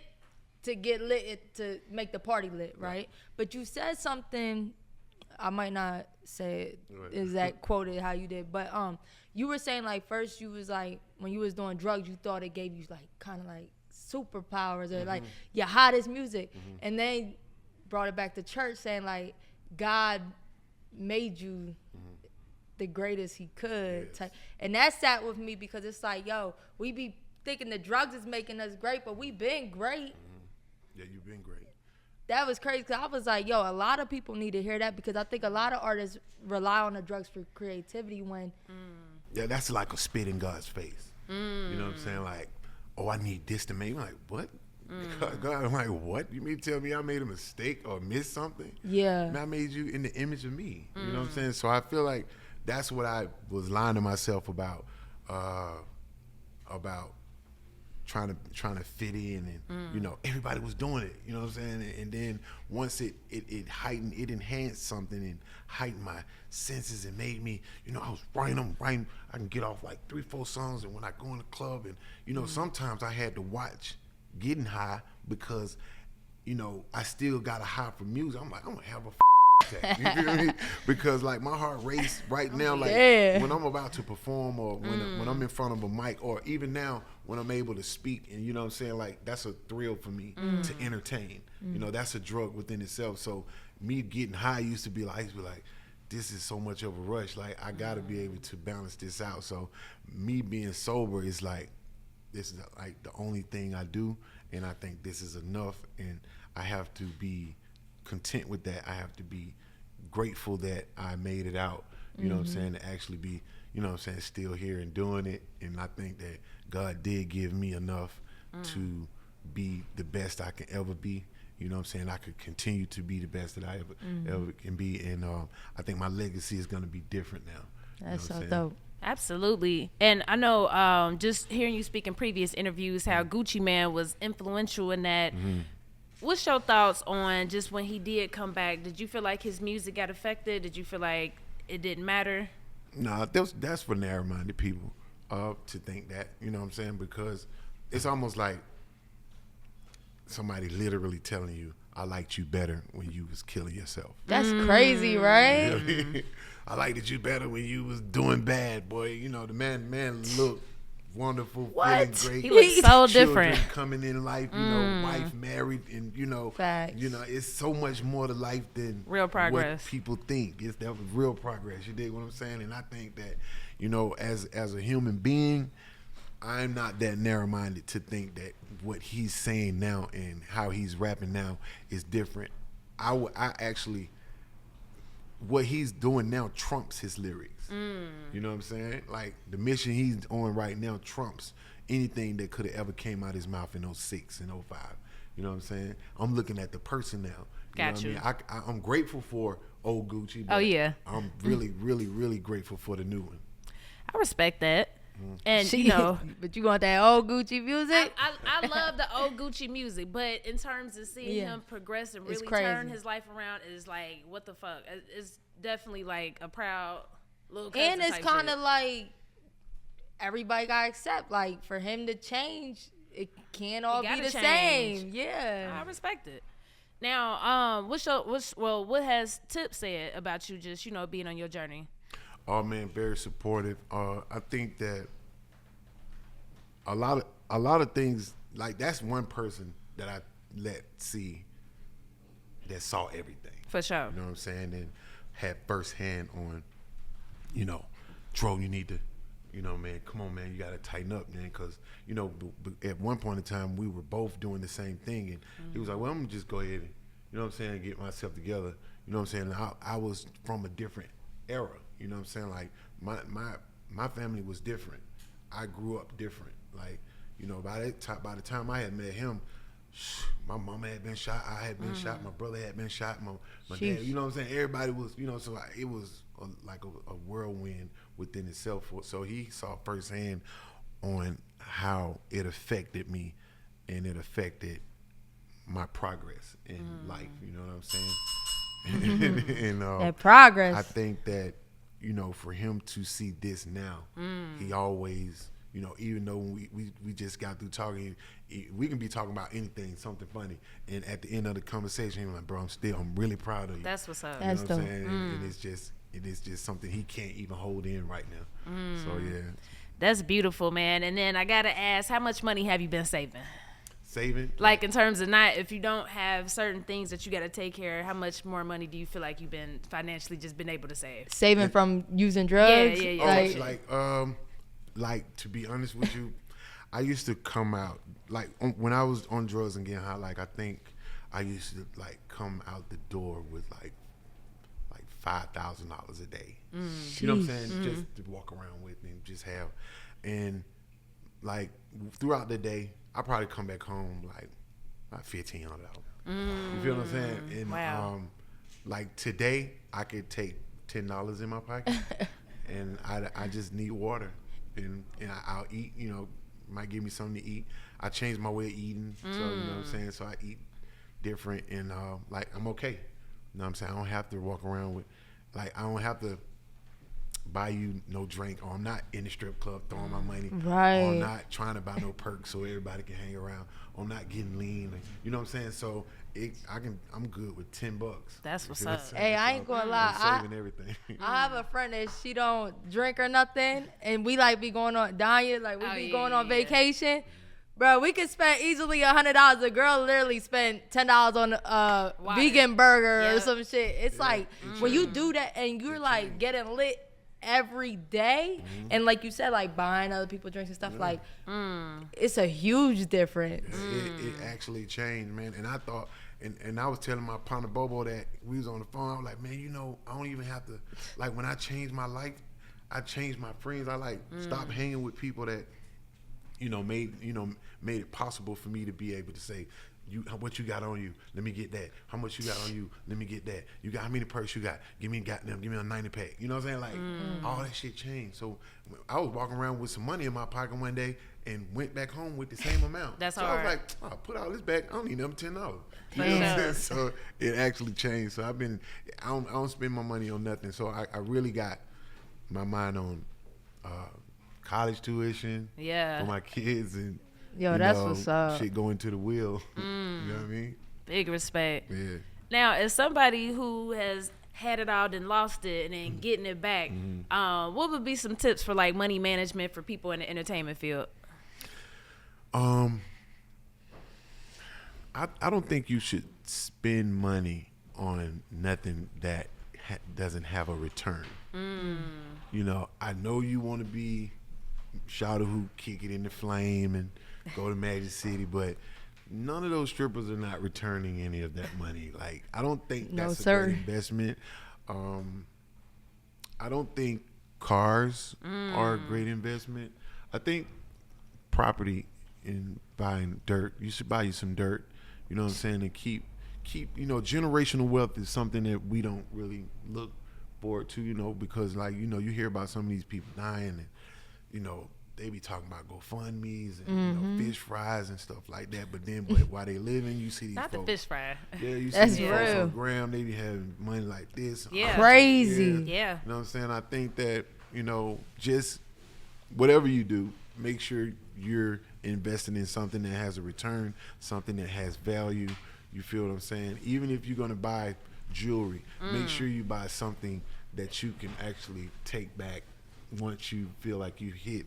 to make the party lit, right? But you said something. I might not say it exact quoted how you did, but you were saying like first you was like when you was doing drugs, you thought it gave you like kind of like superpowers or like your hottest music, and then brought it back to church saying like God made you the greatest he could. Yes. And that sat with me because it's like, yo, we be thinking the drugs is making us great, but we been great. Yeah, you've been great. That was crazy because I was like, yo, a lot of people need to hear that because I think a lot of artists rely on the drugs for creativity when... Yeah, that's like a spit in God's face. You know what I'm saying? Like, oh, I need this to make me. Like, what? God, I'm like, what? You mean to tell me I made a mistake or missed something? Yeah. And I made you in the image of me. You know what I'm saying? So I feel like that's what I was lying to myself about trying to fit in, and you know, everybody was doing it, you know what I'm saying, and then once it heightened, it enhanced something and heightened my senses and made me, you know, I was writing, I can get off like 3-4 songs, and when I go in the club, and you know, sometimes I had to watch getting high because, you know, I still got a high for music. I'm like, I'm gonna have a attack. You feel me? Because like my heart race right now, like when I'm about to perform or when I'm in front of a mic, or even now when I'm able to speak, and you know what I'm saying, like that's a thrill for me to entertain. You know, that's a drug within itself. So me getting high used to be like, I used to be like, this is so much of a rush. Like I gotta be able to balance this out. So me being sober is like, this is like the only thing I do, and I think this is enough, and I have to be content with that. I have to be grateful that I made it out, you know what I'm saying, to actually be, you know what I'm saying, still here and doing it. And I think that God did give me enough to be the best I can ever be. You know what I'm saying? I could continue to be the best that I ever can be. And I think my legacy is going to be different now. That's you know so dope. Absolutely. And I know just hearing you speak in previous interviews how Gucci Man was influential in that. What's your thoughts on just when he did come back? Did you feel like his music got affected? Did you feel like it didn't matter? No, that's for narrow-minded people to think that. You know what I'm saying? Because it's almost like somebody literally telling you, I liked you better when you was killing yourself. That's crazy, right? I liked you better when you was doing bad, boy. You know, the man looked wonderful, feeling great. He looks so Children different. coming in life, you know, wife married, and Facts. it's so much more to life than Real progress. what people think. It's that real progress. You dig what I'm saying? And I think that, you know, as a human being, I'm not that narrow-minded to think that what he's saying now and how he's rapping now is different. I actually, what he's doing now trumps his lyrics. You know what I'm saying? Like, the mission he's on right now trumps anything that could have ever came out of his mouth in 06 and 05. You know what I'm saying? I'm looking at the person now. Got you. Know what I mean? I'm grateful for old Gucci. But Oh, yeah. I'm really, really, really grateful for the new one. I respect that. And, you know, But you want that old Gucci music? I love the old Gucci music, but in terms of seeing him progress and It's really crazy. turn his life around is like, what the fuck? It's definitely like a proud little cousin And it's type kind shit. of like everybody got to accept, like, for him to change, it can't all be gotta the change. same. Yeah. I respect it. Now, what has Tip said about you just, you know, being on your journey? Oh man, very supportive. I think that a lot of things, like, that's one person that I let see that saw everything. For sure. You know what I'm saying? And had firsthand on, you know, Dro, you need to, you know, man, come on, man, you got to tighten up, man, because, you know, at one point in time, we were both doing the same thing, and he was like, well, I'm going to just go ahead and, you know what I'm saying, get myself together. You know what I'm saying? I was from a different era. You know what I'm saying? Like, my family was different. I grew up different. Like, you know, by the time I had met him, my mama had been shot. I had been shot. My brother had been shot. My dad. You know what I'm saying? Everybody was. You know, so like, it was like a whirlwind within itself. So he saw firsthand on how it affected me, and it affected my progress in life. You know what I'm saying? And That progress. I think that, you know, for him to see this now, he always, you know, even though we just got through talking, we can be talking about anything, something funny, and at the end of the conversation, he's like, bro, I'm really proud of you. That's what's up. You know That's what I'm dope. saying? And it is just something he can't even hold in right now. So yeah. That's beautiful, man. And then I got to ask, how much money have you been saving? Saving? Like, in terms of not, if you don't have certain things that you got to take care of, how much more money do you feel like you've been financially just been able to save? Saving from using drugs? Yeah. Like, to be honest with you, I used to come out, like, when I was on drugs and getting high, like, I think I used to, like, come out the door with, like $5,000 a day. You know what I'm saying? Just to walk around with and just have. And, like, throughout the day, I probably come back home, like, about $1,500. You feel what I'm saying? And, Wow. like, today, I could take $10 in my pocket, and I just need water. And I'll eat, you know, might give me something to eat. I changed my way of eating, so, you know what I'm saying? So I eat different, and, like, I'm okay. You know what I'm saying? I don't have to walk around with, like, I don't have to buy you no drink, or I'm not in the strip club throwing my money, Right. or I'm not trying to buy no perks so everybody can hang around, or I'm not getting lean, you know what I'm saying? So I'm good with $10. That's what's You know what up. I'm saying? Hey, I So ain't gonna I'm lie. saving everything. I have a friend that she don't drink or nothing, and we like be going on diet, like we Oh, be yeah, going on yeah. vacation. Bro, we could spend easily $100. The girl literally spent $10 on a vegan burger or Yep. some shit. It's like when you do that and you're like getting lit every day, and like you said, like buying other people drinks and stuff, like it's a huge difference. It actually changed, man. And I thought, and I was telling my partner Bobo that we was on the phone. I was like, man, you know, I don't even have to, like, when I changed my life, I changed my friends. I like stopped hanging with people that, made it possible for me to be able to say, what you got on you? Let me get that. How much you got on you? Let me get that. You got how many purse you got? Give me a 90 pack. You know what I'm saying? Like all that shit changed. So I was walking around with some money in my pocket one day and went back home with the same amount. That's so hard. I was like, I put all this back. I don't need them $10. You know For what I'm sure. saying? So it actually changed. So I don't spend my money on nothing. So I really got my mind on college tuition Yeah. for my kids and That's what's up. shit going to the wheel. You know what I mean? Big respect. Yeah. Now, as somebody who has had it all, then lost it, and then getting it back, what would be some tips for like money management for people in the entertainment field? I don't think you should spend money on nothing that doesn't have a return. I know you want to be shouter who kick it in the flame and go to Magic City, but none of those strippers are not returning any of that money. Like, I don't think that's a great investment. I don't think cars are a great investment. I think property and buying dirt, you should buy you some dirt, you know what I'm saying, and keep generational wealth is something that we don't really look forward to, because like, you hear about some of these people dying and, they be talking about GoFundMe's and fish fries and stuff like that. But while they living, you see these Not folks, the fish fry. Yeah, you see That's these folks real. on Gram, they be having money like this. Yeah. Crazy. Yeah. You know what I'm saying? I think that, just whatever you do, make sure you're investing in something that has a return, something that has value. You feel what I'm saying? Even if you're going to buy jewelry, make sure you buy something that you can actually take back once you feel like you hit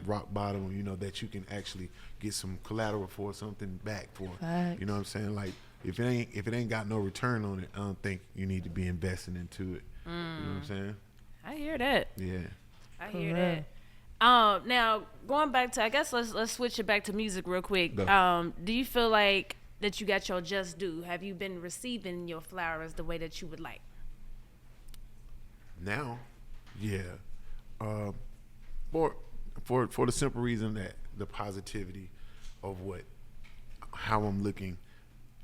rock bottom, that you can actually get some collateral for something back for. Facts. You know what I'm saying? Like, if it ain't got no return on it, I don't think you need to be investing into it. You know what I'm saying? I hear that. Yeah. I hear that. Now going back to, I guess let's switch it back to music real quick. Go. Do you feel like that you got your just due? Have you been receiving your flowers the way that you would like? Now, yeah. For the simple reason that the positivity of how I'm looking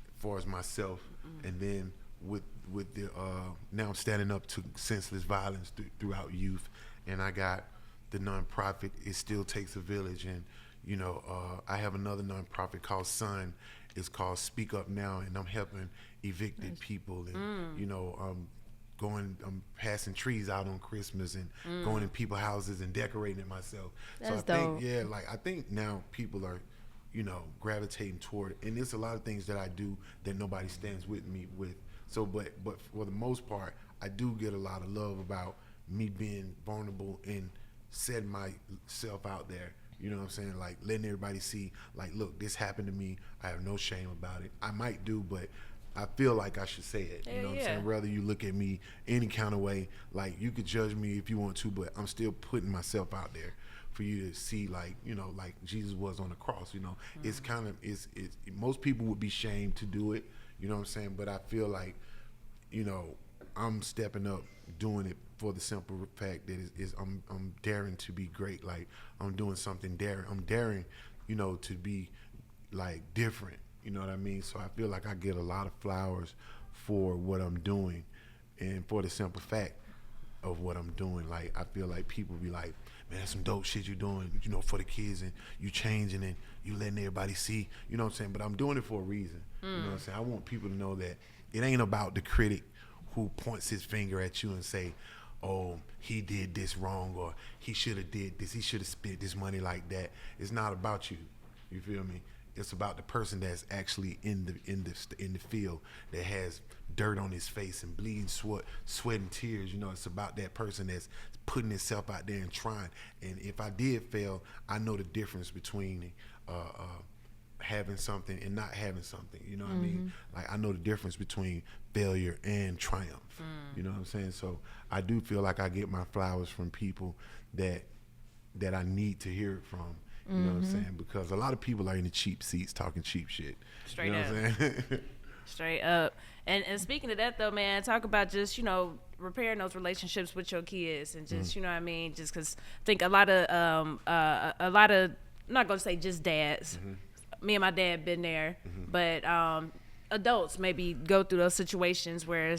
as far as myself, and then with the now I'm standing up to senseless violence throughout youth, and I got the nonprofit It Still Takes a Village, and I have another nonprofit called Sun. It's called Speak Up Now, and I'm helping evicted people, and I'm passing trees out on Christmas and going in people's houses and decorating it myself. That's so dope. I think now people are, gravitating toward it. And there's a lot of things that I do that nobody stands with me with. So, but for the most part, I do get a lot of love about me being vulnerable and setting myself out there. You know what I'm saying? Like letting everybody see, like, look, this happened to me. I have no shame about it. I might do, but I feel like I should say it. You know what I'm saying? Rather you look at me any kind of way, like you could judge me if you want to, but I'm still putting myself out there for you to see, like, like Jesus was on the cross. It's kind of it's most people would be shamed to do it. You know what I'm saying? But I feel like, I'm stepping up, doing it for the simple fact that I'm daring to be great. Like I'm doing something daring. I'm daring, to be like different. You know what I mean? So I feel like I get a lot of flowers for what I'm doing, and for the simple fact of what I'm doing. Like I feel like people be like, man, that's some dope shit you're doing, for the kids, and you changing and you letting everybody see, you know what I'm saying? But I'm doing it for a reason. You know what I'm saying? I want people to know that it ain't about the critic who points his finger at you and say, oh, he did this wrong, or he should have did this, he should have spent this money like that. It's not about you. You feel me? It's about the person that's actually in the field, that has dirt on his face and bleeding sweat and tears. It's about that person that's putting himself out there and trying. And if I did fail, I know the difference between having something and not having something. You know what I mean? Like I know the difference between failure and triumph. You know what I'm saying? So I do feel like I get my flowers from people that I need to hear it from. You know what I'm saying? Because a lot of people are in the cheap seats talking cheap shit. Straight you know up. what I'm saying? Straight up. And speaking of that though, man, talk about just, repairing those relationships with your kids, and just you know what I mean, just because I think a lot of I'm not gonna say just dads. Me and my dad been there, but adults maybe go through those situations where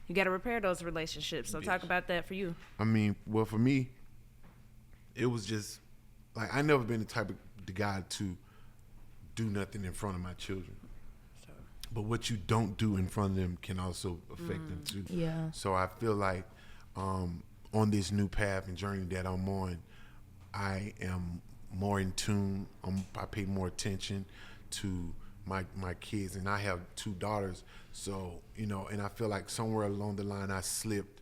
you got to repair those relationships. So talk about that for you. I mean, well, for me, it was just like I never been the type of the guy to do nothing in front of my children. But what you don't do in front of them can also affect them too. Yeah. So I feel like on this new path and journey that I'm on, I am more in tune. I pay more attention to my kids, and I have 2 daughters. So and I feel like somewhere along the line I slipped,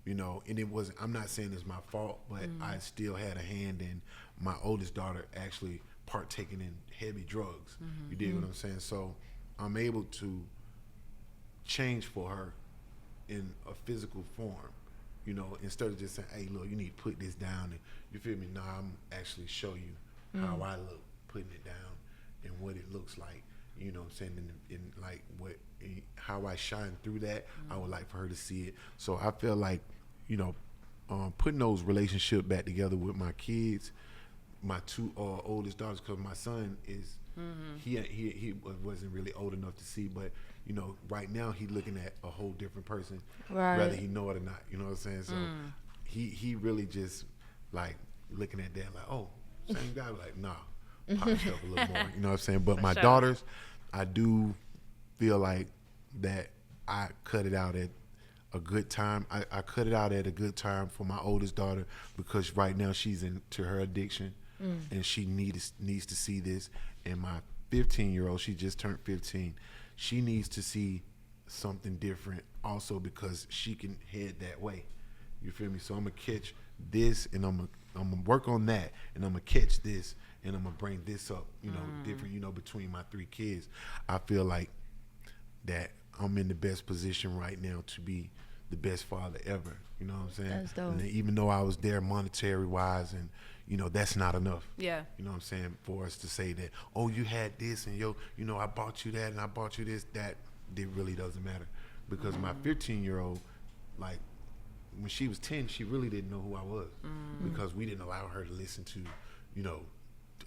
and it wasn't. I'm not saying it's my fault, but I still had a hand in my oldest daughter actually partaking in heavy drugs. You dig what I'm saying? So I'm able to change for her in a physical form, instead of just saying, hey, look, you need to put this down. And you feel me? Nah, I'm actually show you how I look, putting it down and what it looks like. You know what I'm saying? In like how I shine through that, I would like for her to see it. So I feel like, putting those relationships back together with my kids, my 2 oldest daughters, because my son is, he wasn't really old enough to see, but right now he's looking at a whole different person, whether he know it or not. You know what I'm saying? So he really just like looking at that like, oh, same guy. Like, nah, polished up a little more. You know what I'm saying? But my daughters, I do feel like that I cut it out at a good time. I cut it out at a good time for my oldest daughter, because right now she's into her addiction. And she needs to see this. And my 15-year-old, she just turned 15. She needs to see something different also, because she can head that way. You feel me? So I'm gonna catch this, and I'm gonna work on that, and I'm gonna catch this, and I'm gonna bring this up. Different. Between my 3 kids, I feel like that I'm in the best position right now to be the best father ever. You know what I'm saying? That's dope. And even though I was there monetary wise, and that's not enough. Yeah. You know what I'm saying? For us to say that, oh, you had this, and I bought you that, and I bought you this, that it really doesn't matter. Because my 15-year-old, like, when she was 10, she really didn't know who I was, because we didn't allow her to listen to,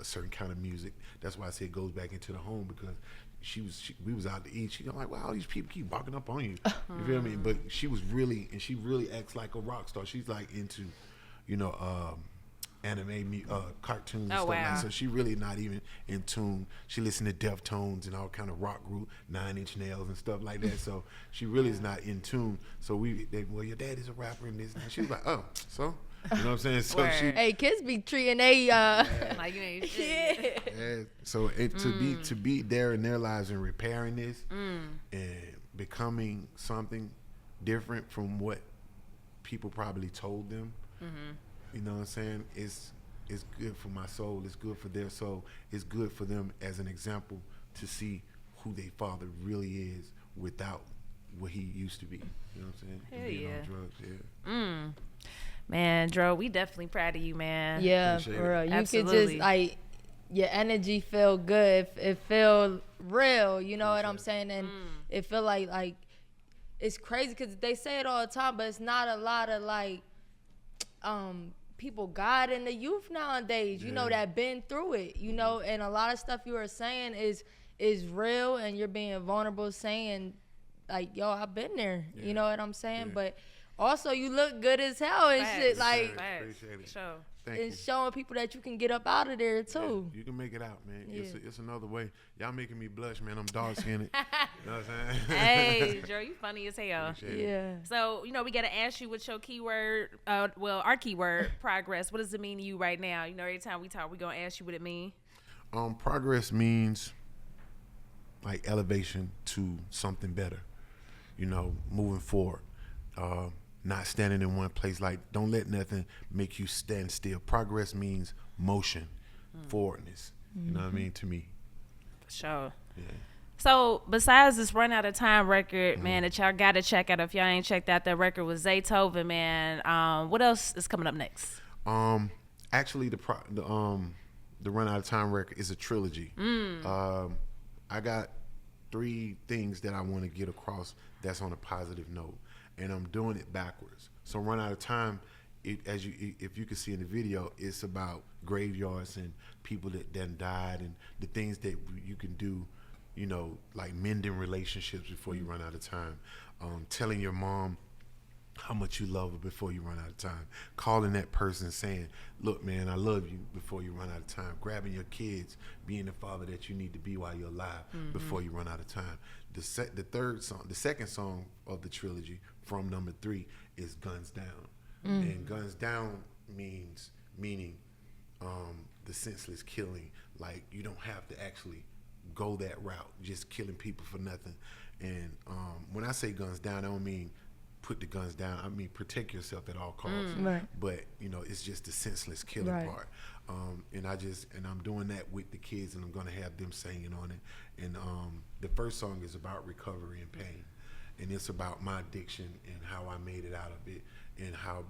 a certain kind of music. That's why I say it goes back into the home, because we was out to eat. She's like, wow, all these people keep barking up on you. You feel me? But she really acts like a rock star. She's like into, anime, cartoons and stuff like that. So she really not even in tune. She listen to Deftones and all kind of rock group, 9 Inch Nails and stuff like that. So she really is not in tune. So well, your dad is a rapper and this and that. She was like, oh, so? You know what I'm saying? So hey, kids be treating like So to be there in their lives and repairing this and becoming something different from what people probably told them. You know what I'm saying? It's good for my soul. It's good for their soul. It's good for them as an example to see who their father really is without what he used to be. You know what I'm saying? Hell being yeah. on drugs, Man, Dro, we definitely proud of you, man. Yeah, Appreciate for real. You Absolutely. could just like your energy feel good. It feel real. You know what I'm saying? And it feel like it's crazy, because they say it all the time, but it's not a lot of like people guiding the youth nowadays. You know, that been through it. And a lot of stuff you are saying is real, and you're being vulnerable, saying like, yo, I've been there. You know what I'm saying? But also, you look good as hell and shit. Like, Appreciate it. Sure. Thank and you. showing people that you can get up out of there too. You can make it out, man. Yeah. It's another way. Y'all making me blush, man. I'm dark skinned. You know what I'm saying? Hey, Dro, you funny as hell. Appreciate it. Yeah. So, we got to ask you what your keyword, our keyword, progress. What does it mean to you right now? Every time we talk, we're going to ask you what it means. Progress means like elevation to something better. Moving forward. Not standing in one place. Like, don't let nothing make you stand still. Progress means motion, forwardness. You know what I mean? To me. For sure. Yeah. So, besides this Run Out of Time record, man, that y'all got to check out if y'all ain't checked out that record with Zaytoven, man, what else is coming up next? Actually, the Run Out of Time record is a trilogy. I got 3 things that I want to get across that's on a positive note, and I'm doing it backwards. So Run Out of Time, if you can see in the video, it's about graveyards and people that then died and the things that you can do, you know, like mending relationships before you run out of time, telling your mom how much you love her before you run out of time, calling that person saying, look, man, I love you before you run out of time, grabbing your kids, being the father that you need to be while you're alive before you run out of time. The second song of the trilogy from number 3 is Guns Down. And Guns Down meaning the senseless killing. Like, you don't have to actually go that route, just killing people for nothing. And when I say guns down, I don't mean put the guns down. I mean protect yourself at all costs. Right. But you know, it's just the senseless killing part. And I'm doing that with the kids, and I'm gonna have them singing on it. And the first song is about recovery and pain, and it's about my addiction and how I made it out of it, and how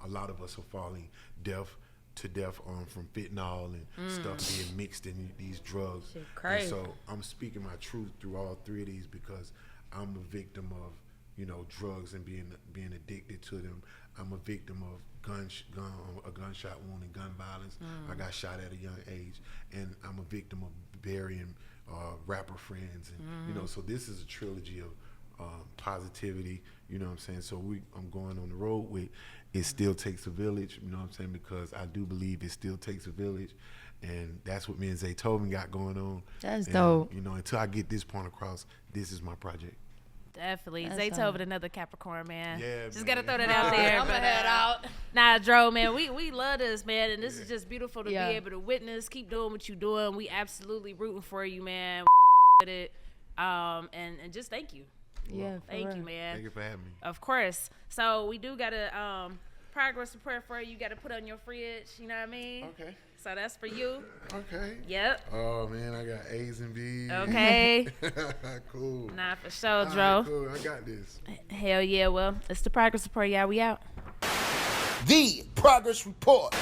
a lot of us are falling to death from fentanyl and stuff being mixed in these drugs. Shit crazy. And so I'm speaking my truth through all 3 of these because I'm a victim of, you know, drugs and being addicted to them. I'm a victim of a gunshot wound and gun violence. I got shot at a young age, and I'm a victim of burying rapper friends, and you know. So this is a trilogy of positivity. You know what I'm saying? So I'm going on the road with It Still Takes a Village. You know what I'm saying? Because I do believe it still takes a village, and that's what me and Zaytoven got going on. That's and, dope. You know, until I get this point across, this is my project. Definitely. That's Zaytoven, another Capricorn, man. Yeah, just man. gotta throw that out there. I'm gonna head out. Nah, Dro, man, we love this, man, and this is just beautiful to Yeah. be able to witness. Keep doing what you're doing. We absolutely rooting for you, man. With it, and just thank you. Yeah, for Thank real. you, man. Thank you for having me. Of course. So we do got a progress report for you. You got to put on your fridge. You know what I mean? Okay. So that's for you. Okay. Yep. Oh man, I got A's and B's. Okay. Cool. Nah, for sure, All Dro. right, cool. I got this. Hell yeah. Well, it's the progress report, y'all. We out. The Progress Report.